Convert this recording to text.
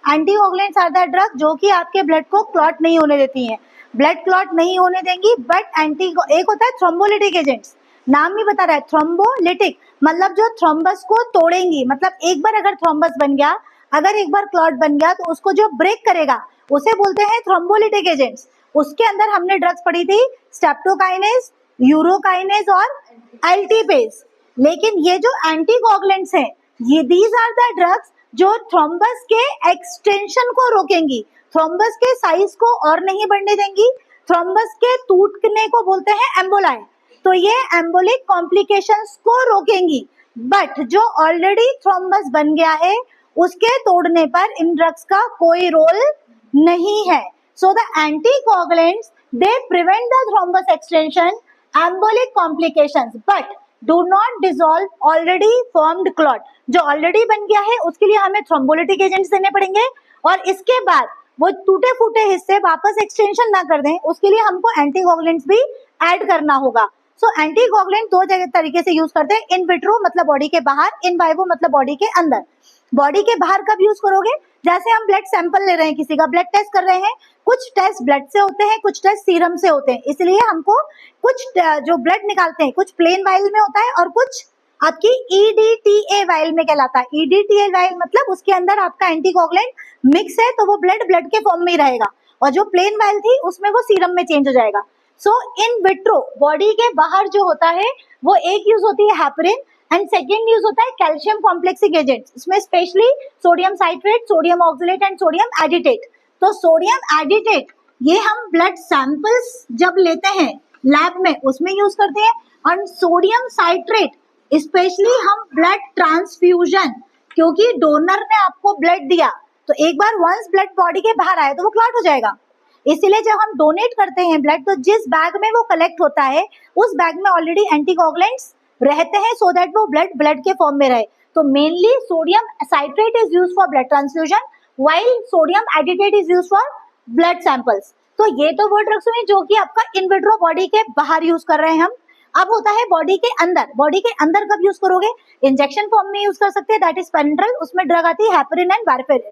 Anticoagulants are the drug जो कि आपके ब्लड को क्लॉट नहीं होने देती हैं, ब्लड क्लॉट नहीं होने देंगी। बट एक होता है थ्रोम्बोलिटिक एजेंट्स, नाम ही बता रहा है थ्रोम्बोलिटिक, मतलब जो थ्रोम्बस को तोड़ेंगी। मतलब एक बार अगर थ्रोम्बस बन गया, अगर एक बार क्लॉट बन गया तो उसको जो ब्रेक करेगा उसे बोलते हैं थ्रोम्बोलिटिक एजेंट्स। उसके अंदर हमने ड्रग्स पढ़ी थी स्ट्रेप्टोकाइनेज, यूरोकाइनेज और एल्टीपेज। लेकिन ये जो एंटीकोगुलेंट्स हैं, ये दीज आर द ड्रग्स जो थ्रोम्बस के एक्सटेंशन को रोकेंगी, थ्रोम्बस के साइज को और नहीं बढ़ने देंगी, थ्रोम्बस के टूटने को बोलते हैं एम्बोलाई। तो ये एम्बोलिक कॉम्प्लिकेशंस को रोकेंगी। बट जो ऑलरेडी थ्रोम्बस बन गया है उसके तोड़ने पर इन ड्रग्स का कोई रोल नहीं है। So the anticoagulants they prevent the thrombus extension, एम्बोलिक complications, but do not dissolve already formed clot. जो ऑलरेडी बन गया है उसके लिए हमें थ्रोम्बोलिटिक एजेंट्स देने पड़ेंगे, और इसके बाद वो टूटे फूटे हिस्से वापस एक्सटेंशन ना कर दें उसके लिए हमको एंटीकोगुलेंट्स भी ऐड करना होगा। सो एंटीकोगुलेंट दो तरीके से यूज करते हैं, इन विट्रो मतलब बॉडी के बाहर, इन वाइवो मतलब बॉडी के अंदर। बॉडी के बाहर कब यूज करोगे? जैसे हम ब्लड सैंपल ले रहे हैं, किसी का ब्लड टेस्ट कर रहे हैं, कुछ टेस्ट ब्लड से होते हैं, कुछ टेस्ट सीरम से होते हैं, इसलिए हमको कुछ जो ब्लड निकालते हैं कुछ प्लेन वाइल में होता है और कुछ आपकी EDTA वाइल में कहलाता है। EDTA वाइल मतलब उसके अंदर आपका एंटीकोगुलेंट मिक्स है तो वो ब्लड के फॉर्म में ही रहेगा, और जो प्लेन वाइल थी उसमें वो सीरम में चेंज हो जाएगा। सो इन विट्रो बॉडी के बाहर जो होता है वो एक यूज होती है हेपरिन, एंड सेकेंड यूज होता है कैल्शियम कॉम्प्लेक्सिक एजेंट्स, इसमें specially sodium citrate, sodium oxalate and sodium edetate. तो सोडियम एडिटेट ये हम ब्लड सैंपल्स जब लेते हैं लैब में उसमें यूज करते हैं, और सोडियम साइट्रेट स्पेशली हम ब्लड ट्रांसफ्यूजन, क्योंकि डोनर ने आपको ब्लड दिया तो एक बार वंस ब्लड बॉडी के बाहर आए तो वो क्लॉट हो जाएगा, इसीलिए जब हम डोनेट करते हैं ब्लड तो जिस बैग में वो कलेक्ट होता है उस बैग में ऑलरेडी एंटीकोगुलेंट्स रहते हैं सो दैट वो ब्लड के फॉर्म में रहे। तो mainly sodium citrate is used for blood transfusion while sodium edetate is used for blood samples. तो ये तो वो ड्रग्स हुए जो कि आपका इन विट्रो बॉडी के बाहर यूज कर रहे हैं हम। अब होता है बॉडी के अंदर, बॉडी के अंदर कब यूज करोगे? इंजेक्शन फॉर्म में यूज कर सकते हैं, दैट इज पेरेंटल, उसमें ड्रग आती है हेपरिन एंड वारफेरिन।